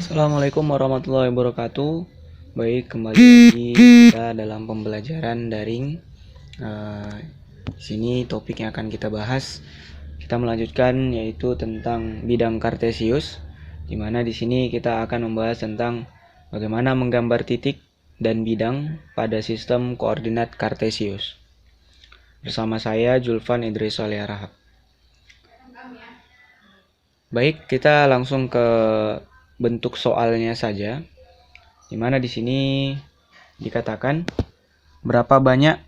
Assalamualaikum warahmatullahi wabarakatuh. Baik, kembali lagi kita dalam pembelajaran daring. Sini topik yang akan kita bahas, kita melanjutkan yaitu tentang bidang kartesius, di mana di sini kita akan membahas tentang bagaimana menggambar titik dan bidang pada sistem koordinat kartesius. Bersama saya Julfan Idris Rahab. Baik, kita langsung ke bentuk soalnya saja, di mana di sini dikatakan berapa banyak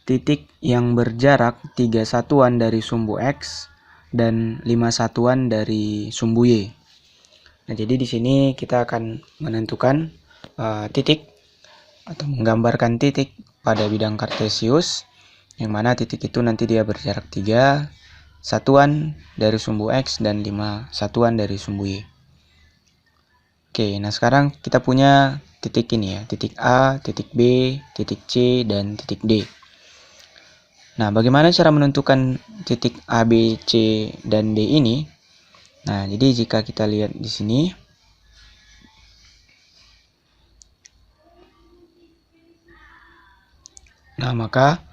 titik yang berjarak 3 satuan dari sumbu X dan 5 satuan dari sumbu Y. Nah, jadi di sini kita akan menentukan titik atau menggambarkan titik pada bidang kartesius, yang mana titik itu nanti dia berjarak 3 satuan dari sumbu X dan 5 satuan dari sumbu Y. Oke, nah sekarang kita punya titik ini ya, titik A, titik B, titik C, dan titik D. Nah, bagaimana cara menentukan titik A, B, C, dan D ini? Nah, jadi jika kita lihat di sini, nah maka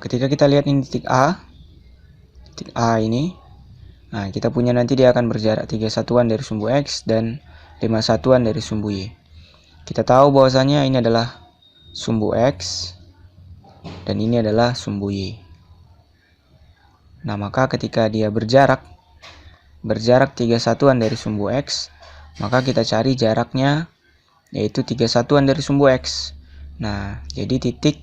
ketika kita lihat ini titik A ini, nah kita punya nanti dia akan berjarak 3 satuan dari sumbu X dan 5 satuan dari sumbu Y. Kita tahu bahwasanya ini adalah sumbu X dan ini adalah sumbu Y. Nah, maka ketika dia berjarak 3 satuan dari sumbu X, maka kita cari jaraknya yaitu 3 satuan dari sumbu X. Nah, jadi titik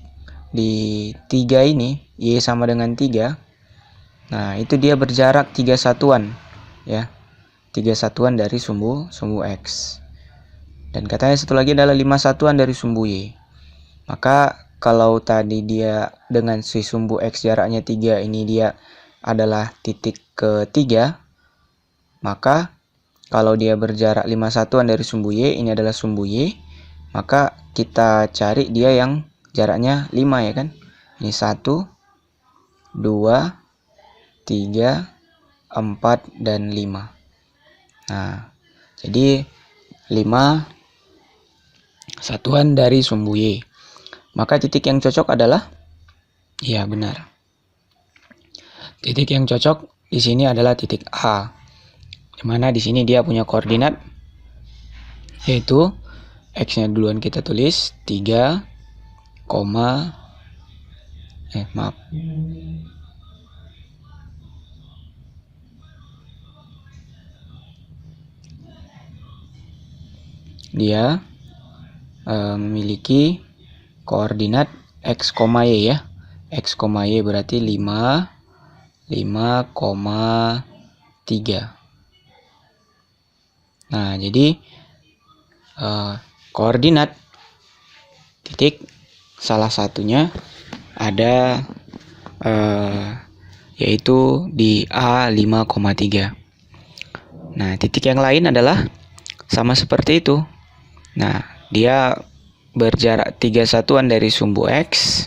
di 3 ini, Y sama dengan 3. Nah, itu dia berjarak 3 satuan ya. 3 satuan dari sumbu X. Dan katanya satu lagi adalah 5 satuan dari sumbu Y. Maka kalau tadi dia dengan si sumbu X jaraknya 3 ini dia adalah titik ketiga, maka kalau dia berjarak 5 satuan dari sumbu Y, ini adalah sumbu Y, maka kita cari dia yang jaraknya 5 ya kan. Ini 1, 2, 3, 4, dan 5. Nah, jadi 5 satuan dari sumbu Y. Maka titik yang cocok adalah, ya benar, titik yang cocok di sini adalah titik A, dimana di sini dia punya koordinat yaitu X-nya duluan kita tulis 3, dia memiliki koordinat X, Y ya. X, Y berarti 5, 5,3. Nah, jadi koordinat titik salah satunya ada yaitu di A 5,3. Nah, titik yang lain adalah sama seperti itu. Nah, dia berjarak 3 satuan dari sumbu X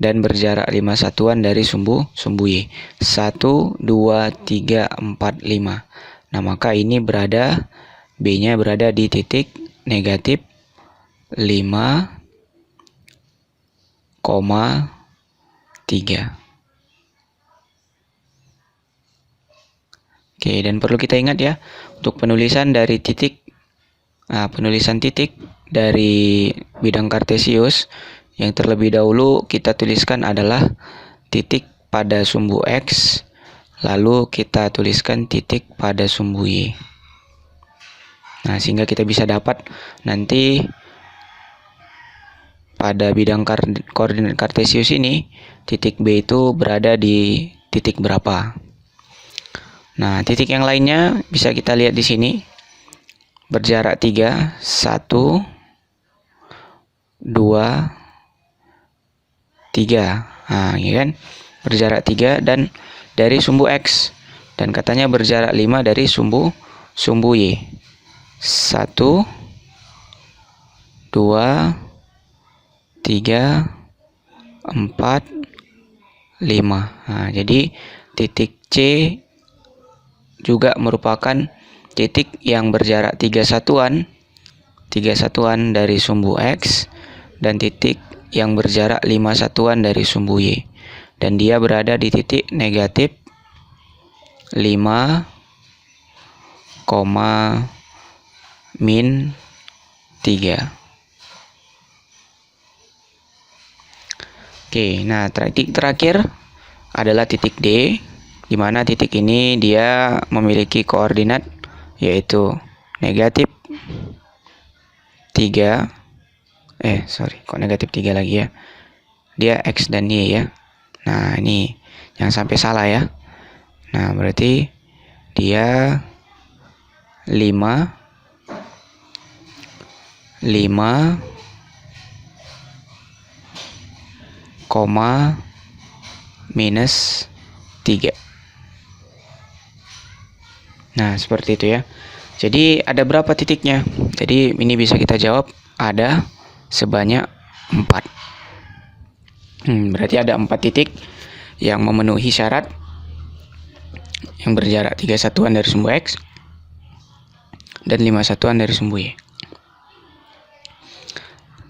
dan berjarak 5 satuan dari sumbu Y. 1, 2, 3, 4, 5. Nah, maka ini B-nya berada di titik negatif 5,3. Oke, dan perlu kita ingat ya, untuk penulisan titik dari bidang kartesius, yang terlebih dahulu kita tuliskan adalah titik pada sumbu X, lalu kita tuliskan titik pada sumbu Y. Nah, sehingga kita bisa dapat nanti pada bidang koordinat kartesius ini, titik B itu berada di titik berapa. Nah, titik yang lainnya bisa kita lihat di sini. Berjarak 3, 1, 2, 3. Nah, ya kan? Berjarak 3 dan dari sumbu X. Dan katanya berjarak 5 dari sumbu Y. 1, 2, 3, 4, 5. Nah, jadi titik C juga merupakan titik yang berjarak 3 satuan dari sumbu X, dan titik yang berjarak 5 satuan dari sumbu Y. Dan dia berada di titik negatif 5, min 3. Oke, nah titik terakhir adalah titik D, di mana titik ini dia memiliki koordinat yaitu negatif 3. Kok negatif 3 lagi ya? Dia X dan Y ya. Nah, ini jangan sampai salah ya. Nah, berarti dia 5 minus 3. Nah, seperti itu ya. Jadi ada berapa titiknya? Jadi ini bisa kita jawab ada sebanyak 4. Berarti ada 4 titik yang memenuhi syarat yang berjarak 3 satuan dari sumbu X dan 5 satuan dari sumbu Y.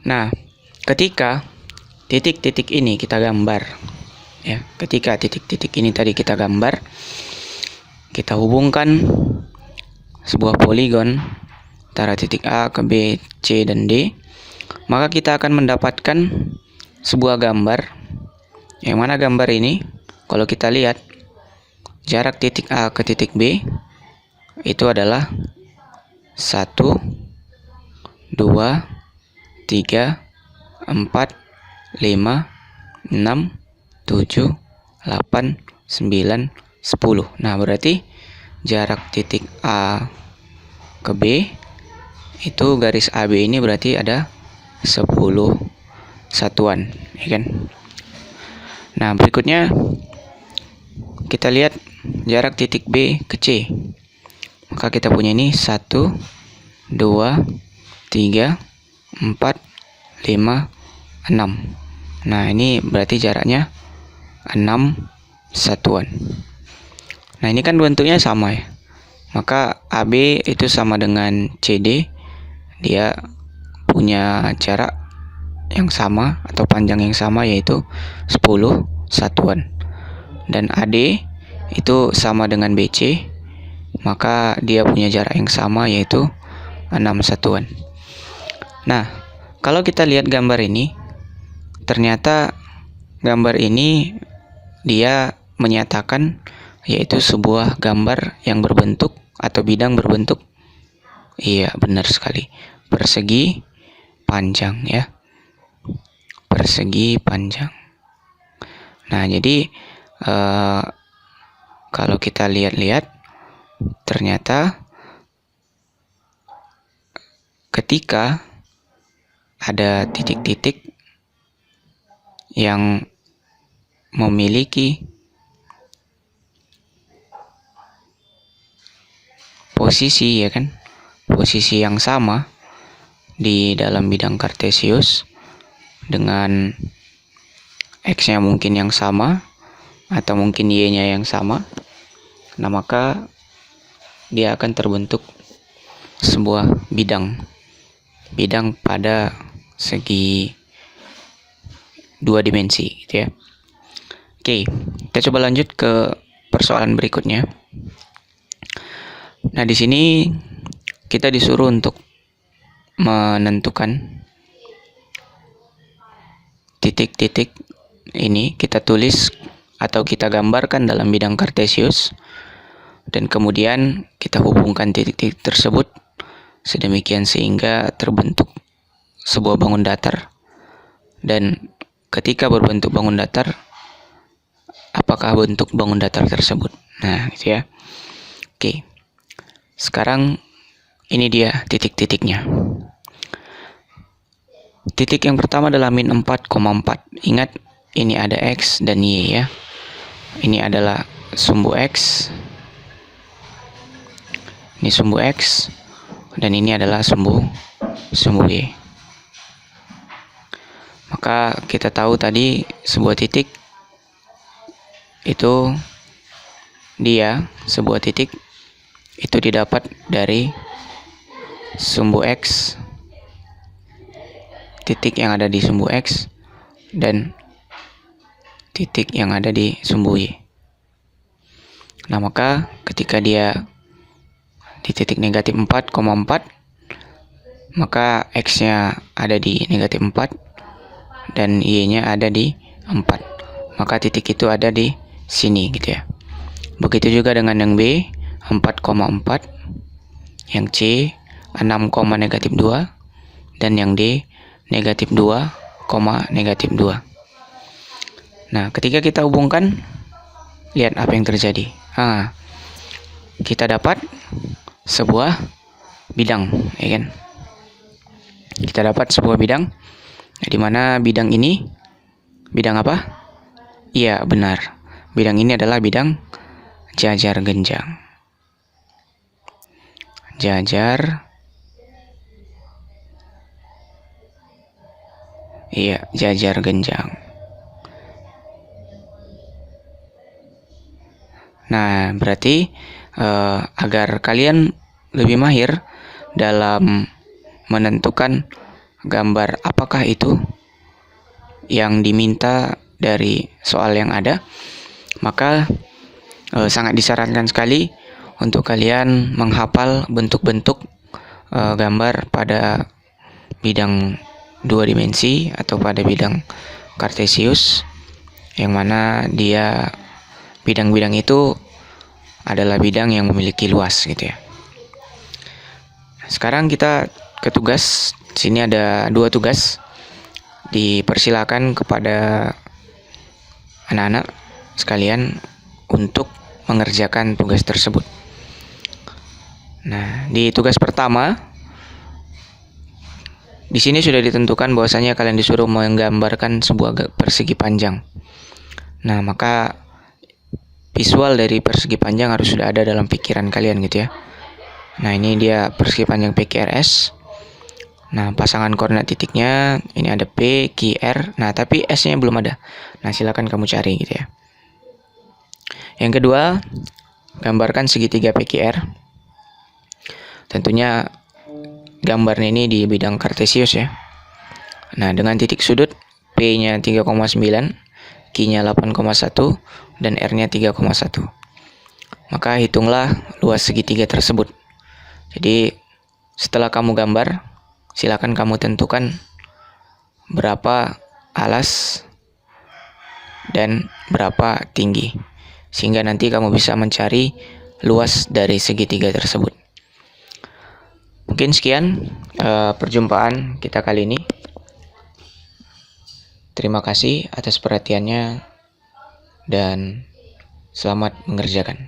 Nah, ketika titik-titik ini kita gambar ya, ketika titik-titik ini tadi kita gambar, kita hubungkan sebuah poligon antara titik A ke B, C, dan D, maka kita akan mendapatkan sebuah gambar. Yang mana gambar ini, kalau kita lihat jarak titik A ke titik B itu adalah 1, 2, 3, 4, 5, 6, 7, 8, 9, 10. Nah, berarti jarak titik A ke B itu garis AB ini berarti ada 10 satuan, ya kan? Nah, berikutnya kita lihat jarak titik B ke C. Maka kita punya ini 1, 2, 3, 4, 5, 6. Nah, ini berarti jaraknya 6 satuan. Nah, ini kan bentuknya sama ya. Maka AB itu sama dengan CD. Dia punya jarak yang sama atau panjang yang sama, yaitu 10 satuan. Dan AD itu sama dengan BC. Maka dia punya jarak yang sama, yaitu 6 satuan. Nah, kalau kita lihat gambar ini, ternyata gambar ini dia menyatakan yaitu sebuah gambar yang berbentuk atau bidang berbentuk, iya benar sekali, persegi panjang ya, persegi panjang. Nah, jadi kalau kita lihat-lihat, ternyata ketika ada titik-titik yang memiliki posisi, ya kan, posisi yang sama di dalam bidang kartesius dengan X-nya mungkin yang sama atau mungkin Y-nya yang sama, nah maka dia akan terbentuk sebuah bidang pada segi 2 dimensi gitu ya. Oke, kita coba lanjut ke persoalan berikutnya. Nah, di sini kita disuruh untuk menentukan titik-titik ini, kita tulis atau kita gambarkan dalam bidang kartesius, dan kemudian kita hubungkan titik-titik tersebut sedemikian sehingga terbentuk sebuah bangun datar. Dan ketika berbentuk bangun datar, apakah bentuk bangun datar tersebut? Nah, gitu ya. Oke. Sekarang ini dia titik-titiknya. Titik yang pertama adalah min 4,4. Ingat, ini ada X dan Y ya. Ini adalah sumbu X. Ini sumbu X. Dan ini adalah sumbu Y. Maka kita tahu tadi sebuah titik itu sebuah titik itu didapat dari sumbu X, titik yang ada di sumbu X, dan titik yang ada di sumbu Y. Nah, maka ketika dia di titik negatif 4,4, maka X-nya ada di negatif 4 dan Y-nya ada di 4. Maka titik itu ada di sini gitu ya. Begitu juga dengan yang B, 4,4, yang C, 6,-2, dan yang D, negatif 2, negatif 2. Nah, ketika kita hubungkan, lihat apa yang terjadi. Kita dapat sebuah bidang, ya kan? Kita dapat sebuah bidang, di mana bidang ini, bidang apa? Iya, benar. Bidang ini adalah bidang jajar genjang. Jajar, iya, jajar genjang. Nah, berarti agar kalian lebih mahir dalam menentukan gambar apakah itu yang diminta dari soal yang ada, maka sangat disarankan sekali untuk kalian menghafal bentuk-bentuk gambar pada bidang 2 dimensi atau pada bidang kartesius, yang mana dia bidang-bidang itu adalah bidang yang memiliki luas gitu ya. Sekarang kita ke tugas. Sini ada 2 tugas. Dipersilakan kepada anak-anak sekalian untuk mengerjakan tugas tersebut. Nah, di tugas pertama, di sini sudah ditentukan bahwasanya kalian disuruh menggambarkan sebuah persegi panjang. Nah, maka visual dari persegi panjang harus sudah ada dalam pikiran kalian gitu ya. Nah, ini dia persegi panjang PQRS. Nah, pasangan koordinat titiknya ini ada P, Q, R. Nah, tapi S-nya belum ada. Nah, silakan kamu cari gitu ya. Yang kedua, gambarkan segitiga PQR. Tentunya gambarnya ini di bidang kartesius ya. Nah, dengan titik sudut P-nya 3,9, Q-nya 8,1, dan R-nya 3,1. Maka hitunglah luas segitiga tersebut. Jadi setelah kamu gambar, silakan kamu tentukan berapa alas dan berapa tinggi, sehingga nanti kamu bisa mencari luas dari segitiga tersebut. Mungkin sekian perjumpaan kita kali ini. Terima kasih atas perhatiannya dan selamat mengerjakan.